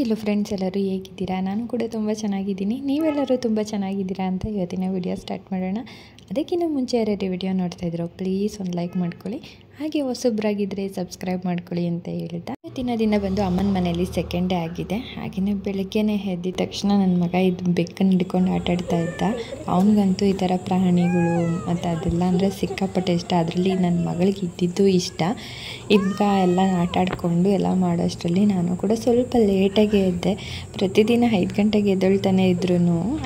Hello friends, ಎಲ್ಲರೂ ಹೇಗಿದ್ದೀರಾ? ನಾನು ಕೂಡ ತುಂಬ ಚೆನ್ನಾಗಿದ್ದೀನಿ. ನೀವೆಲ್ಲರೂ ತುಂಬ ಚೆನ್ನಾಗಿದ್ದೀರಾ ಅಂತ ಇವತ್ತಿನ ವಿಡಿಯೋ ಸ್ಟಾರ್ಟ್ ಮಾಡೋಣ. ಅದಕ್ಕಿಂತ ಮುಂಚೆ ಯಾರ್ಯಾರು ವಿಡಿಯೋ ನೋಡ್ತಾ ಇದ್ರೋ ಪ್ಲೀಸ್ ಒಂದು ಲೈಕ್ ಮಾಡ್ಕೊಳ್ಳಿ, ಹಾಗೆ ಹೊಸಬ್ರಾಗಿದ್ದರೆ ಸಬ್ಸ್ಕ್ರೈಬ್ ಮಾಡ್ಕೊಳ್ಳಿ ಅಂತ ಹೇಳ್ತಾ ಇವತ್ತಿನ ದಿನ ಬಂದು ಅಮ್ಮನ ಮನೆಯಲ್ಲಿ ಸೆಕೆಂಡ್ ಡೇ ಆಗಿದೆ. ಹಾಗೆಯೇ ಬೆಳಗ್ಗೆನೇ ಎದ್ದ ತಕ್ಷಣ ನನ್ನ ಮಗ ಇದು ಬೆಕ್ಕನ್ನು ಹಿಡ್ಕೊಂಡು ಆಟಾಡ್ತಾ ಇದ್ದ. ಅವನಿಗಂತೂ ಈ ಥರ ಪ್ರಾಣಿಗಳು ಮತ್ತು ಅದೆಲ್ಲ ಅಂದರೆ ಸಿಕ್ಕಾಪಟ್ಟೆ ಇಷ್ಟ. ಅದರಲ್ಲಿ ನನ್ನ ಮಗಳಿಗೆ ಇದ್ದಿದ್ದು ಇಷ್ಟ. ಈಗ ಎಲ್ಲ ಆಟಾಡಿಕೊಂಡು ಎಲ್ಲ ಮಾಡೋಷ್ಟರಲ್ಲಿ ನಾನು ಕೂಡ ಸ್ವಲ್ಪ ಲೇಟಾಗಿ ಎದ್ದೆ. ಪ್ರತಿದಿನ 5 ಗಂಟೆಗೆ ಎದ್ದೇಳ್ತಾನೆ ಇದ್ರೂ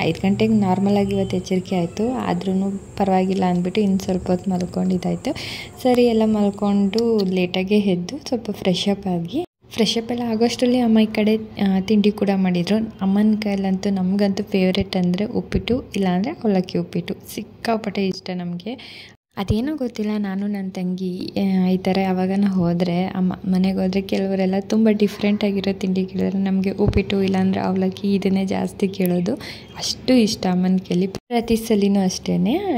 5 ಗಂಟೆಗೆ ನಾರ್ಮಲಾಗಿ ಇವತ್ತು ಎಚ್ಚರಿಕೆ ಆಯಿತು. ಆದ್ರೂ ಪರವಾಗಿಲ್ಲ ಅಂದ್ಬಿಟ್ಟು ಇನ್ನು ಸ್ವಲ್ಪ ಹೊತ್ತು ಮಲ್ಕೊಂಡಿದ್ದಾಯಿತು. ಸರಿ, ಎಲ್ಲ ಮಲ್ಕೊಂಡು ಲೇಟಾಗೆ ಎದ್ದು ಸ್ವಲ್ಪ ಫ್ರೆಶ್ ಅಪ್ ಎಲ್ಲ ಆಗೋಷ್ಟರಲ್ಲಿ ಅಮ್ಮ ಈ ಕಡೆ ತಿಂಡಿ ಕೂಡ ಮಾಡಿದರು. ಅಮ್ಮನ ಕೈಯಲ್ಲಂತೂ ನಮಗಂತೂ ಫೇವ್ರೇಟ್ ಅಂದರೆ ಉಪ್ಪಿಟ್ಟು, ಇಲ್ಲಾಂದರೆ ಅವಲಕ್ಕಿ ಉಪ್ಪಿಟ್ಟು ಸಿಕ್ಕಾಪಟ್ಟೆ ಇಷ್ಟ ನಮಗೆ. ಅದೇನೋ ಗೊತ್ತಿಲ್ಲ, ನಾನು ನನ್ನ ತಂಗಿ ಈ ಥರ ಯಾವಾಗನ ಹೋದರೆ ಮನೆಗೆ ಹೋದರೆ ಕೆಲವರೆಲ್ಲ ತುಂಬ ಡಿಫ್ರೆಂಟಾಗಿರೋ ತಿಂಡಿ ಕೇಳಿದ್ರೆ ನಮಗೆ ಉಪ್ಪಿಟ್ಟು ಇಲ್ಲಾಂದರೆ ಅವಲಕ್ಕಿ ಇದನ್ನೇ ಜಾಸ್ತಿ ಕೇಳೋದು. ಅಷ್ಟು ಇಷ್ಟ ಅಮ್ಮನ ಕೈಲಿ. ಪ್ರತಿ ಸಲಿನೂ ಅಷ್ಟೇ.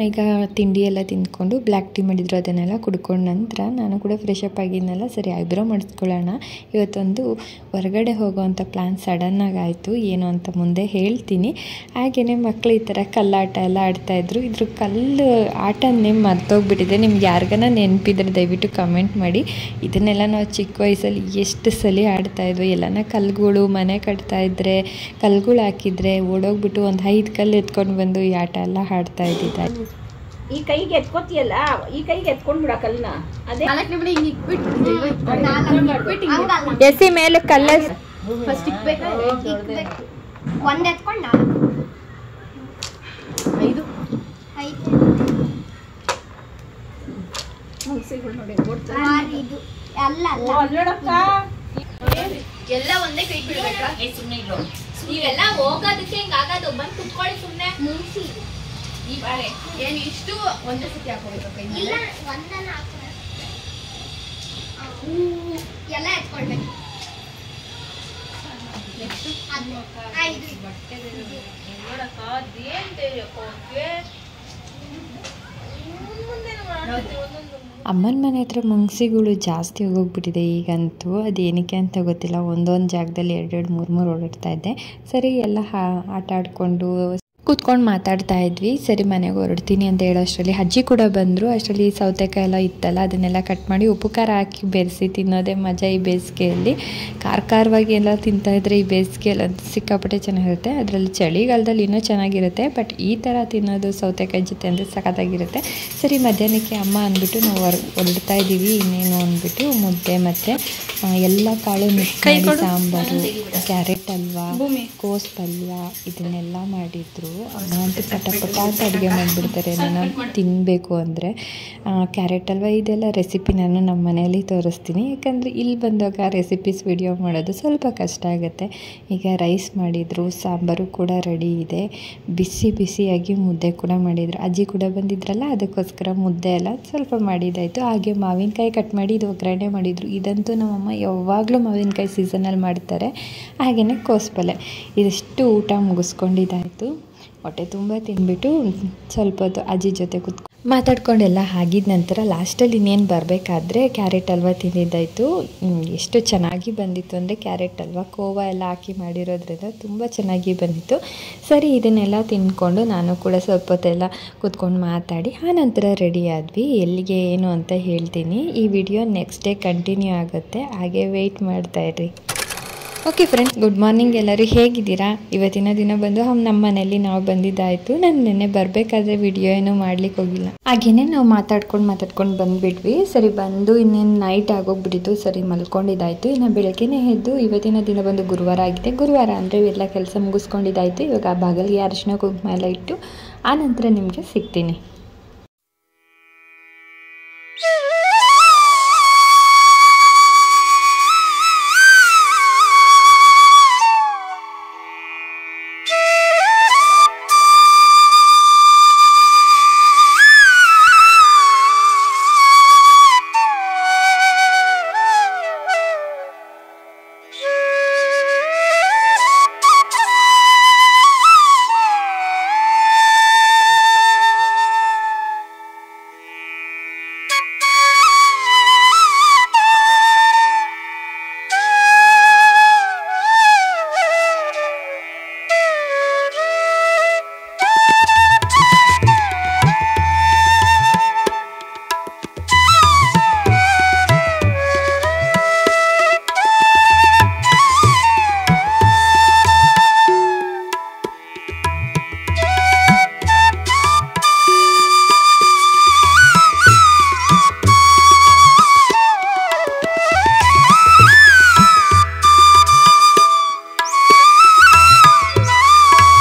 ಈಗ ತಿಂಡಿ ಎಲ್ಲ ತಿಂದ್ಕೊಂಡು ಬ್ಲ್ಯಾಕ್ ಟೀ ಮಾಡಿದ್ರು, ಅದನ್ನೆಲ್ಲ ಕುಡ್ಕೊಂಡು ನಂತರ ನಾನು ಕೂಡ ಫ್ರೆಶ್ ಅಪ್ ಆಗಿದ್ನಲ್ಲ, ಸರಿ ಐಬ್ರೋ ಮಾಡಿಸ್ಕೊಳ್ಳೋಣ. ಇವತ್ತೊಂದು ಹೊರಗಡೆ ಹೋಗೋವಂಥ ಪ್ಲ್ಯಾನ್ ಸಡನ್ನಾಗಿ ಆಯಿತು. ಏನು ಅಂತ ಮುಂದೆ ಹೇಳ್ತೀನಿ. ಹಾಗೆಯೇ ಮಕ್ಕಳು ಈ ಥರ ಕಲ್ಲಾಟ ಎಲ್ಲ ಆಡ್ತಾಯಿದ್ರು. ಇದ್ರ ಕಲ್ಲು ಆಟನೇ ಮರ್ತೋಗ್ಬಿಟ್ಟಿದೆ. ನಿಮ್ಗೆ ಯಾರಿಗಾನ ನೆನಪಿದ್ರೆ ದಯವಿಟ್ಟು ಕಮೆಂಟ್ ಮಾಡಿ. ಇದನ್ನೆಲ್ಲ ನಾವು ಚಿಕ್ಕ ವಯಸ್ಸಲ್ಲಿ ಎಷ್ಟು ಸಲ ಆಡ್ತಾಯಿದ್ವಿ. ಎಲ್ಲನ ಕಲ್ಲುಗಳು ಮನೆ ಕಟ್ತಾಯಿದ್ರೆ ಕಲ್ಲುಗಳು ಹಾಕಿದರೆ ಓಡೋಗ್ಬಿಟ್ಟು ಒಂದು 5 ಕಲ್ಲು ಎತ್ಕೊಂಡು ಬಂದು ಈ ಆಟ ಎಲ್ಲ ಆಡ್ತಾ ಇದ್ದಿದ್ದೆ. ಈ ಕೈಗೆ ಎತ್ಕೋತಿಯಲ್ಲ, ಈ ಕೈಗೆ ಎತ್ಕೊಂಡು ಬಿಡ ಕಲ್ಲನ್ನ. ಅದೇ ಎಸಿ ಮೇಲೆ ಕಲ್ಲ ಫಸ್ಟ್ ಇಕ್ಬೇಕು. ಒಂದ್ ಎತ್ಕೊಂಡ 5 ಮುಗಿಸಿಗಳು ನೋಡಿ ಇದು ಅಲ್ಲ ಅಲ್ಲಡಕ್ಕ ಎಲ್ಲ ಒಂದೇ ಕೈ ಬಿಡ್ಬೇಕಾ? ಸುಮ್ಮನೆ ಇಲ್ಲೋ ನೀವೆಲ್ಲ ಹೋಗೋದಕ್ಕೆ ಹಿಂಗಾಗೋದು. ಬಂದು ಕುತ್ಕೊಳ್ಳಿ ಸುಮ್ಮನೆ. ಮುಗಿಸಿ ಈ ಬಾಳೆ ಏನು ಇಷ್ಟು ಒಂದೇ ಸತಿ ಹಾಕೋಬೇಕು ಕೈ ಇಲ್ಲ, ಒಂದನ್ನ ಹಾಕೋ. ಎಲ್ಲ ಎತ್ಕೊಳ್ಬೇಕು. ಅಮ್ಮನ ಮನೆ ಹತ್ರ ಮುಂಗ್ಸಿಗಳು ಜಾಸ್ತಿ ಹೋಗೋಗ್ಬಿಟ್ಟಿದೆ ಈಗಂತೂ. ಅದೇನಕ್ಕೆ ಅಂತ ಗೊತ್ತಿಲ್ಲ. ಒಂದೊಂದು ಜಾಗದಲ್ಲಿ 2 3 ಓಡಾಡ್ತಾ ಇದ್ದೆ. ಸರಿ, ಎಲ್ಲ ಆಟ ಆಡಿಕೊಂಡು ಕೂತ್ಕೊಂಡು ಮಾತಾಡ್ತಾ ಇದ್ವಿ. ಸರಿ, ಮನೆಗೆ ಹೊರಡ್ತೀನಿ ಅಂತ ಹೇಳೋಷ್ಟರಲ್ಲಿ ಅಜ್ಜಿ ಕೂಡ ಬಂದರು. ಅಷ್ಟರಲ್ಲಿ ಸೌತೆಕಾಯಿ ಎಲ್ಲ ಇತ್ತಲ್ಲ, ಅದನ್ನೆಲ್ಲ ಕಟ್ ಮಾಡಿ ಉಪ್ಪು ಖಾರ ಹಾಕಿ ಬೆರೆಸಿ ತಿನ್ನೋದೇ ಮಜಾ ಈ ಬೇಸಿಗೆಯಲ್ಲಿ. ಖಾರವಾಗಿ ಎಲ್ಲ ತಿಂತಾಯಿದ್ರೆ ಈ ಬೇಸಿಗೆಯಲ್ಲಿ ಸಿಕ್ಕಾಪಟ್ಟೆ ಚೆನ್ನಾಗಿರುತ್ತೆ. ಅದರಲ್ಲಿ ಚಳಿಗಾಲದಲ್ಲಿ ಇನ್ನೂ ಚೆನ್ನಾಗಿರುತ್ತೆ. ಬಟ್ ಈ ಥರ ತಿನ್ನೋದು ಸೌತೆಕಾಯಿ ಜೊತೆ ಅಂದರೆ ಸಖತ್ತಾಗಿರುತ್ತೆ. ಸರಿ, ಮಧ್ಯಾಹ್ನಕ್ಕೆ ಅಮ್ಮ ಅಂದ್ಬಿಟ್ಟು ನಾವು ಹೊರಡ್ತಾ ಇದ್ದೀವಿ. ಇನ್ನೇನು ಅಂದ್ಬಿಟ್ಟು ಮುದ್ದೆ ಮತ್ತು ಎಲ್ಲ ಕಾಳು ಮಿಕ್ಸ್ ಮಾಡಿ ಸಾಂಬಾರು, ಕ್ಯಾರೆಟ್ ಹಲ್ವಾ, ಕೋಸು ಪಲ್ಯ ಇದನ್ನೆಲ್ಲ ಮಾಡಿದ್ರು. ಅಮ್ಮ ಅಂತೂ ಪಟ ಅಂತ ಅಡುಗೆ ಮಾಡಿಬಿಡ್ತಾರೆ ನಾನು ತಿನ್ನಬೇಕು ಅಂದರೆ. ಕ್ಯಾರೆಟ್ ಹಲ್ವಾ ಇದೆಲ್ಲ ರೆಸಿಪಿ ನಾನು ನಮ್ಮ ಮನೆಯಲ್ಲಿ ತೋರಿಸ್ತೀನಿ. ಯಾಕಂದರೆ ಇಲ್ಲಿ ಬಂದಾಗ ರೆಸಿಪೀಸ್ ವಿಡಿಯೋ ಮಾಡೋದು ಸ್ವಲ್ಪ ಕಷ್ಟ ಆಗುತ್ತೆ. ಈಗ ರೈಸ್ ಮಾಡಿದರು, ಸಾಂಬಾರು ಕೂಡ ರೆಡಿ ಇದೆ. ಬಿಸಿಯಾಗಿ ಮುದ್ದೆ ಕೂಡ ಮಾಡಿದರು. ಅಜ್ಜಿ ಕೂಡ ಬಂದಿದ್ರಲ್ಲ, ಅದಕ್ಕೋಸ್ಕರ ಮುದ್ದೆ ಎಲ್ಲ ಸ್ವಲ್ಪ ಮಾಡಿದ್ದಾಯಿತು. ಹಾಗೆ ಮಾವಿನಕಾಯಿ ಕಟ್ ಮಾಡಿ ಇದು ಒಗ್ಗರಣೆ ಮಾಡಿದರು. ಇದಂತೂ ನಮ್ಮಮ್ಮ ಯಾವಾಗಲೂ ಮಾವಿನಕಾಯಿ ಸೀಸನಲ್ಲಿ ಮಾಡ್ತಾರೆ. ಹಾಗೆಯೇ ಕೋಸು ಇದಿಷ್ಟು ಊಟ ಮುಗಿಸ್ಕೊಂಡಿದ್ದಾಯಿತು. ಹೊಟ್ಟೆ ತುಂಬ ತಿಂದ್ಬಿಟ್ಟು ಸ್ವಲ್ಪ ಹೊತ್ತು ಅಜ್ಜಿ ಜೊತೆ ಮಾತಾಡ್ಕೊಂಡೆಲ್ಲ ಆಗಿದ ನಂತರ ಲಾಸ್ಟಲ್ಲಿ ಇನ್ನೇನು ಬರಬೇಕಾದ್ರೆ ಕ್ಯಾರೆಟ್ ಹಲ್ವಾ ತಿಂದಿದ್ದಾಯಿತು. ಎಷ್ಟು ಚೆನ್ನಾಗಿ ಬಂದಿತ್ತು ಅಂದರೆ ಕ್ಯಾರೆಟ್ ಹಲ್ವಾ ಕೋವಾ ಎಲ್ಲ ಹಾಕಿ ಮಾಡಿರೋದ್ರಿಂದ ತುಂಬ ಚೆನ್ನಾಗಿ ಬಂದಿತ್ತು. ಸರಿ, ಇದನ್ನೆಲ್ಲ ತಿಂದ್ಕೊಂಡು ನಾನು ಕೂಡ ಸ್ವಲ್ಪ ಹೊತ್ತೆಲ್ಲ ಕೂತ್ಕೊಂಡು ಮಾತಾಡಿ ಆನಂತರ ರೆಡಿ ಆದ್ವಿ. ಎಲ್ಲಿಗೆ ಏನು ಅಂತ ಹೇಳ್ತೀನಿ. ಈ ವಿಡಿಯೋ ನೆಕ್ಸ್ಟ್ ಡೇ ಕಂಟಿನ್ಯೂ ಆಗುತ್ತೆ, ಹಾಗೆ ವೆಯ್ಟ್ ಮಾಡ್ತಾಯಿರ್ರಿ. Okay friends, good morning. ಎಲ್ಲರೂ ಹೇಗಿದ್ದೀರಾ? ಇವತ್ತಿನ ದಿನ ಬಂದು ನಮ್ಮ ಮನೇಲಿ ನಾವು ಬಂದಿದ್ದಾಯಿತು. ನಾನು ನೆನ್ನೆ ಬರಬೇಕಾದ್ರೆ ವಿಡಿಯೋ ಏನೂ ಮಾಡ್ಲಿಕ್ಕೆ ಹೋಗಿಲ್ಲ. ಹಾಗೇನೆ ನಾವು ಮಾತಾಡ್ಕೊಂಡು ಬಂದುಬಿಟ್ವಿ. ಸರಿ, ಬಂದು ಇನ್ನೇನು ನೈಟ್ ಆಗೋಗ್ಬಿಟ್ಟಿತ್ತು. ಸರಿ, ಮಲ್ಕೊಂಡಿದ್ದಾಯಿತು. ಇನ್ನು ಬೆಳಗ್ಗೆನೇ ಎದ್ದು ಇವತ್ತಿನ ದಿನ ಬಂದು ಗುರುವಾರ ಆಗಿದೆ. ಗುರುವಾರ ಅಂದರೆ ಎಲ್ಲ ಕೆಲಸ ಮುಗಿಸ್ಕೊಂಡಿದ್ದಾಯಿತು. ಇವಾಗ ಬಾಗಿಲಿಗೆ ಅರಿಶಿನ ಕುಂಕುಮ ಎಲ್ಲ ಇಟ್ಟು ಆನಂತರ ನಿಮಗೆ ಸಿಗ್ತೀನಿ.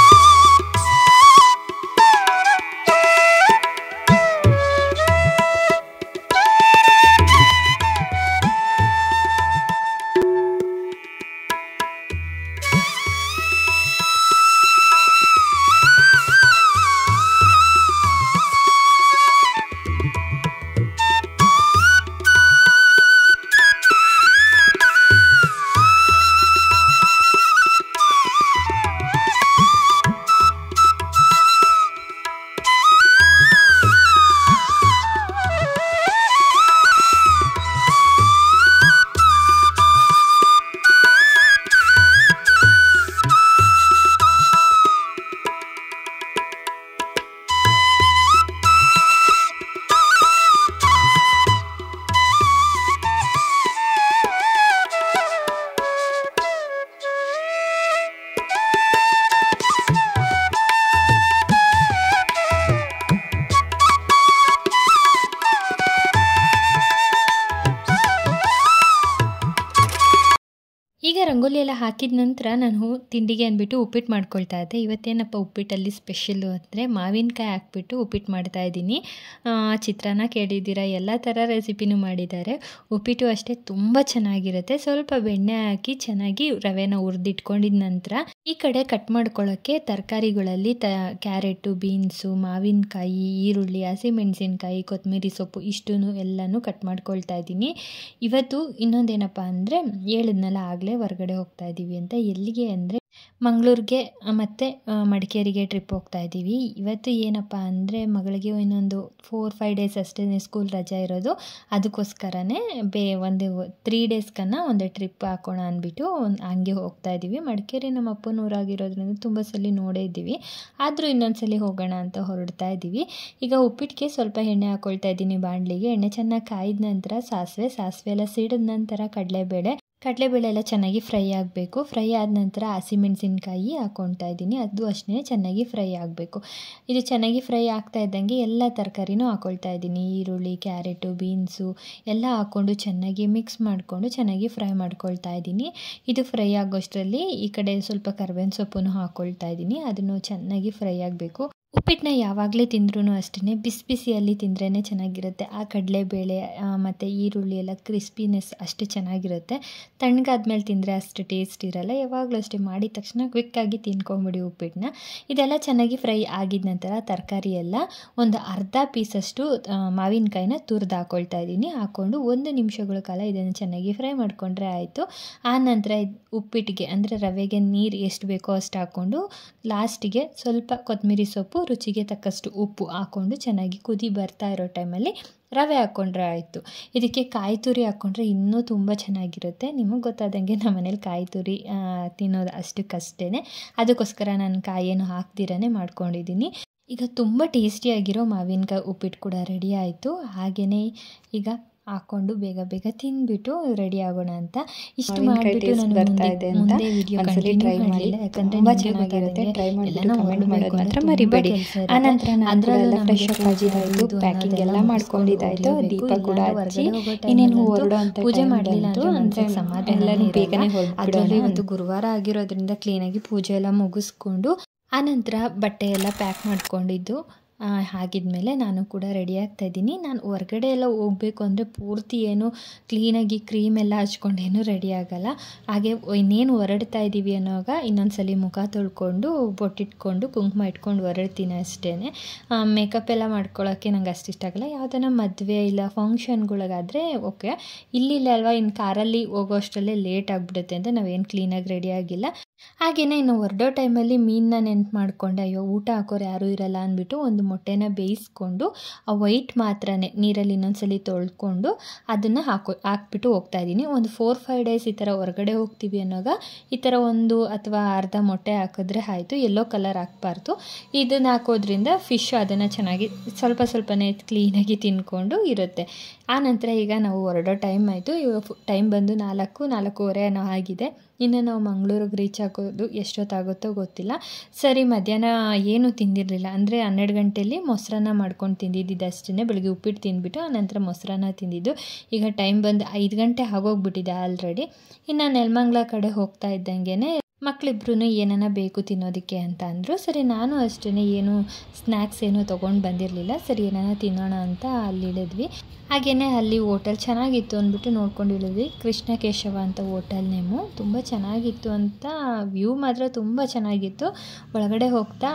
ರಂಗೋಲಿ ಎಲ್ಲ ಹಾಕಿದ ನಂತರ ನಾನು ತಿಂಡಿಗೆ ಅಂದ್ಬಿಟ್ಟು ಉಪ್ಪಿಟ್ಟು ಮಾಡ್ಕೊಳ್ತಾ ಇದ್ದೆ. ಇವತ್ತೇನಪ್ಪ ಉಪ್ಪಿಟ್ಟಲ್ಲಿ ಸ್ಪೆಷಲ್ಲು ಅಂದರೆ ಮಾವಿನಕಾಯಿ ಹಾಕ್ಬಿಟ್ಟು ಉಪ್ಪಿಟ್ಟು ಮಾಡ್ತಾಯಿದ್ದೀನಿ. ಚಿತ್ರಾನ್ನ ಕೇಳಿದ್ದೀರಾ, ಎಲ್ಲ ಥರ ರೆಸಿಪಿನೂ ಮಾಡಿದ್ದಾರೆ. ಉಪ್ಪಿಟ್ಟು ಅಷ್ಟೇ ತುಂಬ ಚೆನ್ನಾಗಿರುತ್ತೆ. ಸ್ವಲ್ಪ ಬೆಣ್ಣೆ ಹಾಕಿ ಚೆನ್ನಾಗಿ ರವೆನ ಹುರಿದಿಟ್ಕೊಂಡಿದ ನಂತರ ಈ ಕಡೆ ಕಟ್ ಮಾಡ್ಕೊಳ್ಳೋಕ್ಕೆ ತರಕಾರಿಗಳಲ್ಲಿ ಕ್ಯಾರೆಟು, ಬೀನ್ಸು, ಮಾವಿನಕಾಯಿ, ಈರುಳ್ಳಿ, ಹಸಿಮೆಣಸಿನ್ಕಾಯಿ, ಕೊತ್ತಂಬರಿ ಸೊಪ್ಪು ಇಷ್ಟೂ ಎಲ್ಲನೂ ಕಟ್ ಮಾಡ್ಕೊಳ್ತಾ ಇದ್ದೀನಿ. ಇವತ್ತು ಇನ್ನೊಂದೇನಪ್ಪ ಅಂದರೆ ಹೇಳಿದ್ನಲ್ಲ ಆಗಲೇ ಹೊರಗಡೆ ಹೋಗ್ತಾ ಇದ್ದೀವಿ ಅಂತ. ಎಲ್ಲಿಗೆ ಅಂದರೆ ಮಂಗಳೂರಿಗೆ ಮತ್ತು ಮಡಿಕೇರಿಗೆ ಟ್ರಿಪ್ ಹೋಗ್ತಾ ಇದ್ದೀವಿ. ಇವತ್ತು ಏನಪ್ಪ ಅಂದರೆ ಮಗಳಿಗೆ ಇನ್ನೊಂದು 4-5 ಡೇಸ್ ಅಷ್ಟೇ ಸ್ಕೂಲ್ ರಜೆ ಇರೋದು. ಅದಕ್ಕೋಸ್ಕರನೇ ಒಂದು 3 ಡೇಸ್ಗನ್ನ ಒಂದು ಟ್ರಿಪ್ ಹಾಕೋಣ ಅಂದ್ಬಿಟ್ಟು ಹಂಗೆ ಹೋಗ್ತಾ ಇದ್ದೀವಿ. ಮಡಿಕೇರಿ ನಮ್ಮ ಅಪ್ಪನ ಊರಾಗಿರೋದ್ರಿಂದ ತುಂಬ ಸಲ ನೋಡೇ ಇದ್ದೀವಿ, ಆದರೂ ಇನ್ನೊಂದು ಸಲ ಹೋಗೋಣ ಅಂತ ಹೊರಡ್ತಾ ಇದ್ದೀವಿ. ಈಗ ಉಪ್ಪಿಟ್ಟಿಗೆ ಸ್ವಲ್ಪ ಎಣ್ಣೆ ಹಾಕ್ಕೊಳ್ತಾ ಇದ್ದೀನಿ ಬಾಣಲಿಗೆ. ಎಣ್ಣೆ ಚೆನ್ನಾಗಿ ಕಾಯ್ದ ನಂತರ ಸಾಸಿವೆ ಎಲ್ಲ ಸಿಡಿದ ನಂತರ ಕಡಲೆಬೇಳೆ ಎಲ್ಲ ಚೆನ್ನಾಗಿ ಫ್ರೈ ಆಗಬೇಕು. ಫ್ರೈ ಆದ ನಂತರ ಹಸಿಮೆಣಸಿನ್ಕಾಯಿ ಹಾಕ್ಕೊಳ್ತಾ ಇದ್ದೀನಿ, ಅದು ಅಷ್ಟೇ ಚೆನ್ನಾಗಿ ಫ್ರೈ ಆಗಬೇಕು. ಇದು ಚೆನ್ನಾಗಿ ಫ್ರೈ ಆಗ್ತಾ ಇದ್ದಂಗೆ ಎಲ್ಲ ತರಕಾರಿನೂ ಹಾಕ್ಕೊಳ್ತಾ ಇದ್ದೀನಿ. ಈರುಳ್ಳಿ, ಕ್ಯಾರೆಟು, ಬೀನ್ಸು ಎಲ್ಲ ಹಾಕ್ಕೊಂಡು ಚೆನ್ನಾಗಿ ಮಿಕ್ಸ್ ಮಾಡಿಕೊಂಡು ಚೆನ್ನಾಗಿ ಫ್ರೈ ಮಾಡ್ಕೊಳ್ತಾ ಇದ್ದೀನಿ. ಇದು ಫ್ರೈ ಆಗೋಷ್ಟರಲ್ಲಿ ಈ ಕಡೆ ಸ್ವಲ್ಪ ಕರಿಬೇವಿನ ಸೊಪ್ಪನ್ನು ಹಾಕ್ಕೊಳ್ತಾ ಇದ್ದೀನಿ. ಅದನ್ನು ಚೆನ್ನಾಗಿ ಫ್ರೈ ಆಗಬೇಕು. ಉಪ್ಪಿಟ್ಟನ್ನ ಯಾವಾಗಲೇ ತಿಂದ್ರೂ ಅಷ್ಟೇ ಬಿಸಿಯಲ್ಲಿ ತಿಂದ್ರೇ ಚೆನ್ನಾಗಿರುತ್ತೆ. ಆ ಕಡಲೆಬೇಳೆ ಮತ್ತು ಈರುಳ್ಳಿ ಎಲ್ಲ ಕ್ರಿಸ್ಪಿನೆಸ್ ಅಷ್ಟು ಚೆನ್ನಾಗಿರುತ್ತೆ. ತಣ್ಣಗಾದ್ಮೇಲೆ ತಿಂದರೆ ಅಷ್ಟು ಟೇಸ್ಟ್ ಇರಲ್ಲ. ಯಾವಾಗಲೂ ಅಷ್ಟೇ ಮಾಡಿದ ತಕ್ಷಣ ಕ್ವಿಕ್ಕಾಗಿ ತಿನ್ಕೊಂಬಿಡಿ ಉಪ್ಪಿಟ್ಟನ್ನ. ಇದೆಲ್ಲ ಚೆನ್ನಾಗಿ ಫ್ರೈ ಆಗಿದ ನಂತರ ತರಕಾರಿ ಎಲ್ಲ ಒಂದು ಅರ್ಧ ಪೀಸಷ್ಟು ಮಾವಿನಕಾಯಿನ ತುರಿದು ಹಾಕ್ಕೊಳ್ತಾ ಇದ್ದೀನಿ. ಹಾಕ್ಕೊಂಡು 1 ನಿಮಿಷಗಳ ಕಾಲ ಇದನ್ನು ಚೆನ್ನಾಗಿ ಫ್ರೈ ಮಾಡಿಕೊಂಡ್ರೆ ಆಯಿತು. ಆ ನಂತರ ಉಪ್ಪಿಟ್ಟಿಗೆ ಅಂದರೆ ರವೆಗೆ ನೀರು ಎಷ್ಟು ಬೇಕೋ ಅಷ್ಟು ಹಾಕ್ಕೊಂಡು ಲಾಸ್ಟಿಗೆ ಸ್ವಲ್ಪ ಕೊತ್ತಂಬರಿ ಸೊಪ್ಪು, ರುಚಿಗೆ ತಕ್ಕಷ್ಟು ಉಪ್ಪು ಹಾಕ್ಕೊಂಡು ಚೆನ್ನಾಗಿ ಕುದಿ ಬರ್ತಾ ಇರೋ ಟೈಮಲ್ಲಿ ರವೆ ಹಾಕ್ಕೊಂಡ್ರೆ ಆಯಿತು. ಇದಕ್ಕೆ ಕಾಯಿ ತುರಿ ಹಾಕ್ಕೊಂಡ್ರೆ ಇನ್ನೂ ತುಂಬ ಚೆನ್ನಾಗಿರುತ್ತೆ. ನಿಮಗೆ ಗೊತ್ತಾದಂಗೆ ನಮ್ಮ ಮನೇಲಿ ಕಾಯಿ ತುರಿ ತಿನ್ನೋದು ಅಷ್ಟಕ್ಕಷ್ಟೇ. ಅದಕ್ಕೋಸ್ಕರ ನಾನು ಕಾಯಿಯನ್ನು ಹಾಕ್ದಿರೇ ಮಾಡ್ಕೊಂಡಿದ್ದೀನಿ. ಈಗ ತುಂಬ ಟೇಸ್ಟಿಯಾಗಿರೋ ಮಾವಿನಕಾಯಿ ಉಪ್ಪಿಟ್ಟು ಕೂಡ ರೆಡಿ ಆಯಿತು. ಹಾಗೆಯೇ ಈಗ ಹಾಕ್ಕೊಂಡು ಬೇಗ ತಿಂದ್ಬಿಟ್ಟು ರೆಡಿ ಆಗೋಣ ಅಂತ ಇಷ್ಟು ಮಾಡಿಬಿಟ್ಟು ನಾನು ಮುಂದೆ ವಿಡಿಯೋ ಕಂಟಿನ್ಯೂ ಮಾಡಲಿಲ್ಲ. ಯಾಕಂದರೆ ತುಂಬ ಚೆನ್ನಾಗಿರುತ್ತೆ. ಟ್ರೈ ಮಾಡಿಬಿಟ್ಟು ಕಮೆಂಟ್ ಮಾಡೋದು ಮಾತ್ರ ಮರಿಬೇಡಿ. ಆನಂತರ ನಾನು ಫ್ರೆಶ್ ಅಪ್ ಆಗಿದ್ದಾಯಿತು, ಪ್ಯಾಕಿಂಗ್ ಎಲ್ಲ ಮಾಡ್ಕೊಂಡಿದ್ದಾಯಿತು, ದೀಪ ಕೂಡ ಹಚ್ಚಿ ಇನ್ನೇನು ಹೊರಡೋ ಅಂತ ಪೂಜೆ ಮಾಡಲಿಲ್ಲ ಅಂದರೆ ಸಮಾಧಾನ ಎಲ್ಲನೂ ಬೇಗನೆ ಅದರಲ್ಲಿ ಇವತ್ತು ಗುರುವಾರ ಆಗಿರೋದ್ರಿಂದ ಕ್ಲೀನಾಗಿ ಪೂಜೆ ಎಲ್ಲ ಮುಗಿಸ್ಕೊಂಡು ಆನಂತರ ಬಟ್ಟೆ ಎಲ್ಲ ಪ್ಯಾಕ್ ಮಾಡ್ಕೊಂಡಿದ್ದು ಆಗಿದ್ಮೇಲೆ ನಾನು ಕೂಡ ರೆಡಿ ಆಗ್ತಾಯಿದ್ದೀನಿ. ನಾನು ಹೊರಗಡೆ ಎಲ್ಲ ಹೋಗಬೇಕು ಅಂದರೆ ಪೂರ್ತಿ ಏನು ಕ್ಲೀನಾಗಿ ಕ್ರೀಮ್ ಎಲ್ಲ ಹಚ್ಕೊಂಡೇನು ರೆಡಿ ಆಗೋಲ್ಲ. ಹಾಗೆ ಇನ್ನೇನು ಹೊರಡ್ತಾ ಇದ್ದೀವಿ ಅನ್ನೋವಾಗ ಇನ್ನೊಂದ್ಸಲಿ ಮುಖ ತೊಳ್ಕೊಂಡು ಬೊಟ್ಟಿಟ್ಕೊಂಡು ಕುಂಕುಮ ಇಟ್ಕೊಂಡು ಹೊರಡ್ತೀನಿ ಅಷ್ಟೇ. ಮೇಕಪ್ ಎಲ್ಲ ಮಾಡ್ಕೊಳ್ಳೋಕ್ಕೆ ನಂಗೆ ಅಷ್ಟು ಇಷ್ಟ ಆಗಲ್ಲ. ಯಾವುದನ್ನ ಮದುವೆ ಇಲ್ಲ ಫಂಕ್ಷನ್ಗಳಿಗಾದರೆ ಓಕೆ. ಇಲ್ಲಿಲ್ಲ ಅಲ್ವಾ, ಇನ್ನು ಕಾರಲ್ಲಿ ಹೋಗೋ ಅಷ್ಟರಲ್ಲೇ ಲೇಟ್ ಆಗಿಬಿಡುತ್ತೆ ಅಂತ ನಾವೇನು ಕ್ಲೀನಾಗಿ ರೆಡಿ ಆಗಿಲ್ಲ. ಹಾಗೆಯೇ ಇನ್ನು ಹೊರಡೋ ಟೈಮಲ್ಲಿ ಮೀನನ್ನ ನೆನ್ಪು ಮಾಡಿಕೊಂಡೆ. ಅಯ್ಯೋ ಊಟ ಹಾಕೋರು ಯಾರೂ ಇರಲ್ಲ ಅಂದ್ಬಿಟ್ಟು ಒಂದು ಮೊಟ್ಟೆನ ಬೇಯಿಸ್ಕೊಂಡು ಆ ವೈಟ್ ಮಾತ್ರ ನೀರಲ್ಲಿ ಇನ್ನೊಂದ್ಸಲಿ ತೊಳ್ಕೊಂಡು ಅದನ್ನು ಹಾಕ್ಬಿಟ್ಟು ಹೋಗ್ತಾಯಿದ್ದೀನಿ. ಒಂದು 4-5 ಡೇಸ್ ಈ ಥರ ಹೊರಗಡೆ ಹೋಗ್ತೀವಿ ಅನ್ನೋವಾಗ ಈ ಥರ 1 ಅಥವಾ ಅರ್ಧ ಮೊಟ್ಟೆ ಹಾಕಿದ್ರೆ ಆಯಿತು. ಯೆಲ್ಲೋ ಕಲರ್ ಹಾಕಬಾರ್ದು. ಇದನ್ನು ಹಾಕೋದ್ರಿಂದ ಫಿಶ್ ಅದನ್ನು ಚೆನ್ನಾಗಿ ಸ್ವಲ್ಪನೇ ಕ್ಲೀನಾಗಿ ತಿನ್ಕೊಂಡು ಇರುತ್ತೆ. ಆನಂತರ ಈಗ ನಾವು ಹೊರಡೋ ಟೈಮ್ ಆಯಿತು. ಟೈಮ್ ಬಂದು 4-4:30 ಆಗಿದೆ. ಇನ್ನು ನಾವು ಮಂಗಳೂರಿಗೆ ರೀಚ್ ಆಗೋದು ಎಷ್ಟೊತ್ತಾಗುತ್ತೋ ಗೊತ್ತಿಲ್ಲ. ಸರಿ, ಮಧ್ಯಾಹ್ನ ಏನೂ ತಿಂದಿರಲಿಲ್ಲ. ಅಂದರೆ 12 ಗಂಟೆಯಲ್ಲಿ ಮೊಸರನ್ನ ಮಾಡ್ಕೊಂಡು ತಿಂದಿದ್ದು ಅಷ್ಟೇ. ಬೆಳಗ್ಗೆ ಉಪ್ಪಿಟ್ಟು ತಿಂದ್ಬಿಟ್ಟು ಆನಂತರ ಮೊಸರನ್ನ ತಿಂದಿದ್ದು. ಈಗ ಟೈಮ್ ಬಂದು 5 ಗಂಟೆ ಆಗೋಗ್ಬಿಟ್ಟಿದೆ ಆಲ್ರೆಡಿ. ಇನ್ನು ನೆಲಮಂಗಲ ಕಡೆ ಹೋಗ್ತಾ ಇದ್ದಂಗೆ ಮಕ್ಕಳಿಬ್ರು ಏನನ್ನ ಬೇಕು ತಿನ್ನೋದಕ್ಕೆ ಅಂತ ಅಂದರು. ಸರಿ, ನಾನು ಅಷ್ಟೇ ಏನು ಸ್ನ್ಯಾಕ್ಸ್ ಏನೂ ತೊಗೊಂಡು ಬಂದಿರಲಿಲ್ಲ. ಸರಿ, ಏನಾನ ತಿನ್ನೋಣ ಅಂತ ಅಲ್ಲಿ ಇಳಿದ್ವಿ. ಹಾಗೆಯೇ ಅಲ್ಲಿ ಹೋಟೆಲ್ ಚೆನ್ನಾಗಿತ್ತು ಅಂದ್ಬಿಟ್ಟು ನೋಡ್ಕೊಂಡು ಇಳಿದ್ವಿ. ಕೃಷ್ಣ ಕೇಶವ ಅಂತ ಹೋಟೆಲ್ ನೇಮು. ತುಂಬ ಚೆನ್ನಾಗಿತ್ತು ಅಂತ, ವ್ಯೂ ಮಾತ್ರ ತುಂಬ ಚೆನ್ನಾಗಿತ್ತು. ಒಳಗಡೆ ಹೋಗ್ತಾ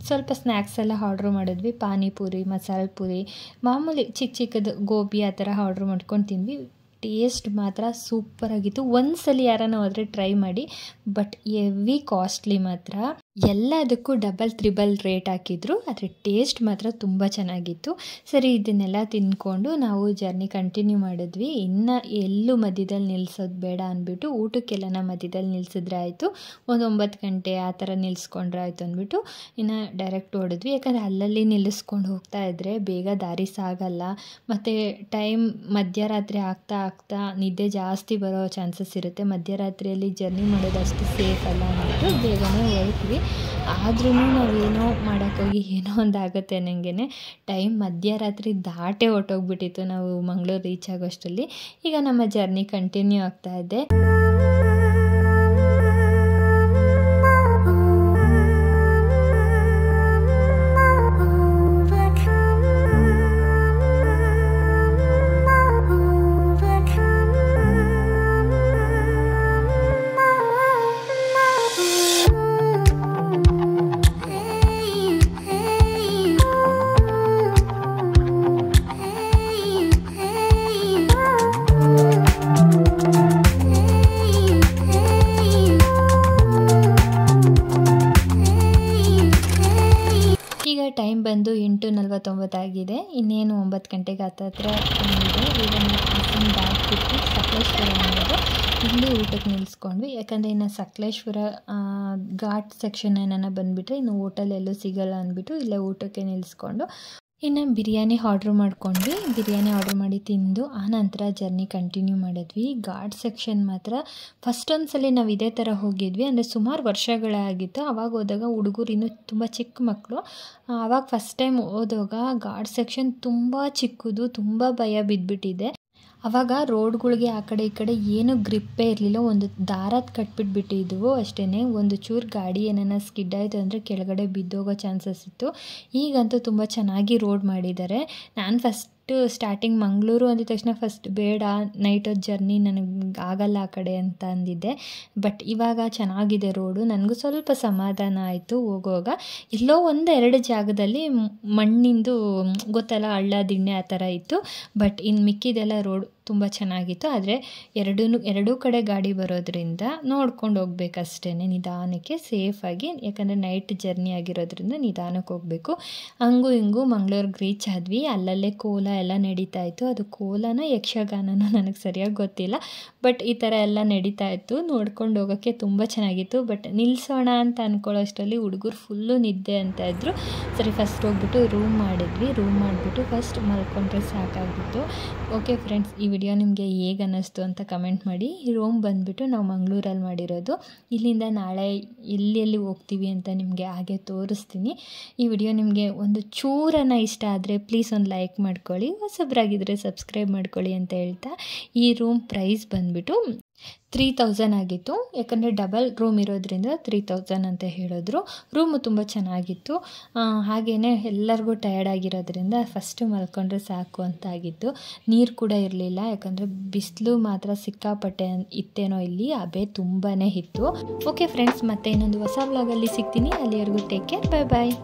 ಸ್ವಲ್ಪ ಸ್ನ್ಯಾಕ್ಸ್ ಎಲ್ಲ ಆರ್ಡ್ರ್ ಮಾಡಿದ್ವಿ. ಪಾನಿಪುರಿ, ಮಸಾಲೆ ಪುರಿ, ಮಾಮೂಲಿ ಚಿಕ್ಕದು ಗೋಬಿ ಆ ಥರ ಆರ್ಡ್ರ್ ಮಾಡ್ಕೊಂಡು ತಿಂದ್ವಿ. ಟೇಸ್ಟ್ ಮಾತ್ರ ಸೂಪರಾಗಿತ್ತು. ಒಂದ್ಸಲಿ ಯಾರನ್ನ ಹೋದರೆ ಟ್ರೈ ಮಾಡಿ. ಬಟ್ ಹೆವಿ ಕಾಸ್ಟ್ಲಿ ಮಾತ್ರ. ಎಲ್ಲದಕ್ಕೂ 2-3 ರೇಟ್ ಹಾಕಿದ್ರು. ಆದರೆ ಟೇಸ್ಟ್ ಮಾತ್ರ ತುಂಬ ಚೆನ್ನಾಗಿತ್ತು. ಸರಿ, ಇದನ್ನೆಲ್ಲ ತಿಂದ್ಕೊಂಡು ನಾವು ಜರ್ನಿ ಕಂಟಿನ್ಯೂ ಮಾಡಿದ್ವಿ. ಇನ್ನು ಎಲ್ಲೂ ಮಧ್ಯದಲ್ಲಿ ನಿಲ್ಲಿಸೋದು ಬೇಡ ಅಂದ್ಬಿಟ್ಟು ಊಟಕ್ಕೆಲ್ಲನ ಮಧ್ಯದಲ್ಲಿ ನಿಲ್ಲಿಸಿದ್ರೆ ಆಯಿತು. ಒಂದು 9 ಗಂಟೆ ಆ ಥರ ನಿಲ್ಲಿಸ್ಕೊಂಡ್ರೆ ಆಯಿತು ಅಂದ್ಬಿಟ್ಟು ಇನ್ನು ಡೈರೆಕ್ಟ್ ಹೊಡೆದ್ವಿ. ಯಾಕಂದರೆ ಅಲ್ಲಲ್ಲಿ ನಿಲ್ಲಿಸ್ಕೊಂಡು ಹೋಗ್ತಾ ಇದ್ದರೆ ಬೇಗ ದಾರಿ ಸಾಗಲ್ಲ. ಮತ್ತು ಟೈಮ್ ಮಧ್ಯರಾತ್ರಿ ಆಗ್ತಾ ನಿದ್ದೆ ಜಾಸ್ತಿ ಬರೋ ಚಾನ್ಸಸ್ ಇರುತ್ತೆ. ಮಧ್ಯರಾತ್ರಿಯಲ್ಲಿ ಜರ್ನಿ ಮಾಡೋದು ಅಷ್ಟು ಸೇಫ್ ಅಲ್ಲ ಅಂದ್ಬಿಟ್ಟು ಬೇಗನೆ ಹೊರಟ್ವಿ. ಆದ್ರೂ ನಾವೇನೋ ಮಾಡೋಕ್ಕೋಗಿ ಏನೋ ಒಂದಾಗುತ್ತೆ ನನಗೆ. ಟೈಮ್ ಮಧ್ಯರಾತ್ರಿ ದಾಟೇ ಹೊಟ್ಟೋಗ್ಬಿಟ್ಟಿತ್ತು ನಾವು ಮಂಗಳೂರು ರೀಚ್ ಆಗೋಷ್ಟರಲ್ಲಿ. ಈಗ ನಮ್ಮ ಜರ್ನಿ ಕಂಟಿನ್ಯೂ ಆಗ್ತಾ ಇದೆ. ಈಗ ಟೈಮ್ ಬಂದು 8:49 ಆಗಿದೆ. ಇನ್ನೇನು 9 ಗಂಟೆಗೆ ಹತ್ತಿರ ಇದೆ. ಈಗ ನಾವು ಬ್ಯಾಗ್ ಬಿಟ್ಟು ಸಕಲೇಶ್ವರ ಅನ್ನೋದು ಇಲ್ಲಿ ಊಟಕ್ಕೆ ನಿಲ್ಲಿಸ್ಕೊಂಡ್ವಿ. ಯಾಕಂದರೆ ಇನ್ನು ಸಕಲೇಶ್ವರ ಘಾಟ್ ಸೆಕ್ಷನ್ ಏನಾರ ಬಂದುಬಿಟ್ರೆ ಇನ್ನು ಹೋಟೆಲ್ ಎಲ್ಲೂ ಸಿಗೋಲ್ಲ ಅಂದ್ಬಿಟ್ಟು ಇಲ್ಲೇ ಊಟಕ್ಕೆ ನಿಲ್ಲಿಸ್ಕೊಂಡು ಇನ್ನು ಬಿರಿಯಾನಿ ಆರ್ಡ್ರ್ ಮಾಡ್ಕೊಂಡ್ವಿ. ಬಿರಿಯಾನಿ ಆರ್ಡ್ರ್ ಮಾಡಿ ತಿಂದು ಆನಂತರ ಜರ್ನಿ ಕಂಟಿನ್ಯೂ ಮಾಡಿದ್ವಿ. ಘಾಟ್ ಸೆಕ್ಷನ್ ಮಾತ್ರ ಫಸ್ಟ್ ಒಂದ್ಸಲ ನಾವು ಇದೇ ಥರ ಹೋಗಿದ್ವಿ. ಅಂದರೆ ಸುಮಾರು ವರ್ಷಗಳೇ ಆಗಿತ್ತು. ಆವಾಗ ಹೋದಾಗ ಹುಡುಗರು ಇನ್ನೂ ತುಂಬ ಚಿಕ್ಕ ಮಕ್ಕಳು. ಆವಾಗ ಫಸ್ಟ್ ಟೈಮ್ ಹೋದಾಗ ಘಾಟ್ ಸೆಕ್ಷನ್ ತುಂಬ ಚಿಕ್ಕದು, ತುಂಬ ಭಯ ಬಿದ್ದುಬಿಟ್ಟಿದೆ. ಆವಾಗ ರೋಡ್ಗಳಿಗೆ ಆ ಕಡೆ ಈ ಕಡೆ ಏನೂ ಗ್ರಿಪ್ಪೇ ಇರಲಿಲ್ಲ. ಒಂದು ದಾರದ ಕಟ್ಬಿಟ್ಬಿಟ್ಟಿದ್ವು ಅಷ್ಟೇ. ಒಂದು ಚೂರು ಗಾಡಿ ಏನಾರ ಸ್ಕಿಡ್ ಆಯಿತು ಅಂದರೆ ಕೆಳಗಡೆ ಬಿದ್ದೋಗೋ ಚಾನ್ಸಸ್ ಇತ್ತು. ಈಗಂತೂ ತುಂಬ ಚೆನ್ನಾಗಿ ರೋಡ್ ಮಾಡಿದ್ದಾರೆ. ನಾನು ಫಸ್ಟ್ ಸ್ಟಾರ್ಟಿಂಗ್ ಮಂಗಳೂರು ಅಂದಿದ ತಕ್ಷಣ ಫಸ್ಟ್ ಬೇಡ, ನೈಟ್ ಹೊತ್ತು ಜರ್ನಿ ನನಗೆ ಆಗಲ್ಲ ಆ ಕಡೆ ಅಂತ ಅಂದಿದ್ದೆ. ಬಟ್ ಇವಾಗ ಚೆನ್ನಾಗಿದೆ ರೋಡು. ನನಗೂ ಸ್ವಲ್ಪ ಸಮಾಧಾನ ಆಯಿತು. ಹೋಗುವಾಗ ಎಲ್ಲೋ 1-2 ಜಾಗದಲ್ಲಿ ಮಣ್ಣಿಂದು ಗೊತ್ತಲ್ಲ, ಹಳ್ಳ ದಿಣ್ಣೆ ಆ ಥರ ಇತ್ತು. ಬಟ್ ಇನ್ನು ಮಿಕ್ಕಿದೆಲ್ಲ ರೋಡ್ ತುಂಬ ಚೆನ್ನಾಗಿತ್ತು. ಆದರೆ ಎರಡೂ ಕಡೆ ಗಾಡಿ ಬರೋದ್ರಿಂದ ನೋಡ್ಕೊಂಡು ಹೋಗ್ಬೇಕಷ್ಟೇ, ನಿಧಾನಕ್ಕೆ ಸೇಫಾಗಿ. ಯಾಕಂದರೆ ನೈಟ್ ಜರ್ನಿ ಆಗಿರೋದ್ರಿಂದ ನಿಧಾನಕ್ಕೆ ಹೋಗಬೇಕು. ಹಂಗೂ ಹಿಂಗೂ ಮಂಗಳೂರಿಗೆ ರೀಚ್ ಆದ್ವಿ. ಅಲ್ಲಲ್ಲೇ ಕೋಲ ಎಲ್ಲ ನಡೀತಾ ಇತ್ತು. ಅದು ಕೋಲನ ಯಕ್ಷಗಾನನೋ ನನಗೆ ಸರಿಯಾಗಿ ಗೊತ್ತಿಲ್ಲ. ಬಟ್ ಈ ಥರ ಎಲ್ಲ ನಡೀತಾ ಇತ್ತು. ನೋಡ್ಕೊಂಡು ಹೋಗೋಕ್ಕೆ ತುಂಬ ಚೆನ್ನಾಗಿತ್ತು. ಬಟ್ ನಿಲ್ಲಿಸೋಣ ಅಂತ ಅಂದ್ಕೊಳ್ಳೋಷ್ಟರಲ್ಲಿ ಹುಡುಗರು ಫುಲ್ಲು ನಿದ್ದೆ ಅಂತ ಇದ್ದರು. ಸರಿ ಫಸ್ಟ್ ಹೋಗ್ಬಿಟ್ಟು ರೂಮ್ ಮಾಡಿದ್ವಿ. ರೂಮ್ ಮಾಡಿಬಿಟ್ಟು ಫಸ್ಟ್ ಮಲ್ಕೊಂಡ್ರೆ ಸಾಕಾಗಿತ್ತು. ಓಕೆ ಫ್ರೆಂಡ್ಸ್, ಈ ವಿಡಿಯೋ ನಿಮಗೆ ಹೇಗೆ ಅನ್ನಿಸ್ತು ಅಂತ ಕಮೆಂಟ್ ಮಾಡಿ. ಈ ರೂಮ್ ಬಂದುಬಿಟ್ಟು ನಾವು ಮಂಗಳೂರಲ್ಲಿ ಮಾಡಿರೋದು. ಇಲ್ಲಿಂದ ನಾಳೆ ಎಲ್ಲೆಲ್ಲಿ ಹೋಗ್ತೀವಿ ಅಂತ ನಿಮಗೆ ಹಾಗೆ ತೋರಿಸ್ತೀನಿ. ಈ ವಿಡಿಯೋ ನಿಮಗೆ ಒಂದು ಚೂರನ್ನು ಇಷ್ಟ ಆದರೆ ಪ್ಲೀಸ್ ಒಂದು ಲೈಕ್ ಮಾಡ್ಕೊಳ್ಳಿ. ಹೊಸಬ್ರಾಗಿದ್ದರೆ ಸಬ್ಸ್ಕ್ರೈಬ್ ಮಾಡ್ಕೊಳ್ಳಿ ಅಂತ ಹೇಳ್ತಾ, ಈ ರೂಮ್ ಪ್ರೈಸ್ ಬಂದುಬಿಟ್ಟು 3000 ಆಗಿತ್ತು. ಯಾಕಂದರೆ ಡಬಲ್ ರೂಮ್ ಇರೋದ್ರಿಂದ 3000 ಅಂತ ಹೇಳಿದ್ರು. ರೂಮು ತುಂಬ ಚೆನ್ನಾಗಿತ್ತು. ಹಾಗೆಯೇ ಎಲ್ಲರಿಗೂ ಟಯರ್ಡ್ ಆಗಿರೋದ್ರಿಂದ ಫಸ್ಟು ಮಲ್ಕೊಂಡ್ರೆ ಸಾಕು ಅಂತ ಆಗಿತ್ತು. ನೀರು ಕೂಡ ಇರಲಿಲ್ಲ. ಯಾಕಂದರೆ ಬಿಸಿಲು ಮಾತ್ರ ಸಿಕ್ಕಾಪಟ್ಟೆ ಇತ್ತೇನೋ ಇಲ್ಲಿ, ಹಬೆ ತುಂಬಾ ಇತ್ತು. ಓಕೆ ಫ್ರೆಂಡ್ಸ್, ಮತ್ತೆ ಇನ್ನೊಂದು ಹೊಸ ವ್ಲಾಗಲ್ಲಿ ಸಿಗ್ತೀನಿ. ಅಲ್ಲಿವರೆಗೂ ಟೇಕ್ ಕೇರ್, ಬಾಯ್ ಬಾಯ್.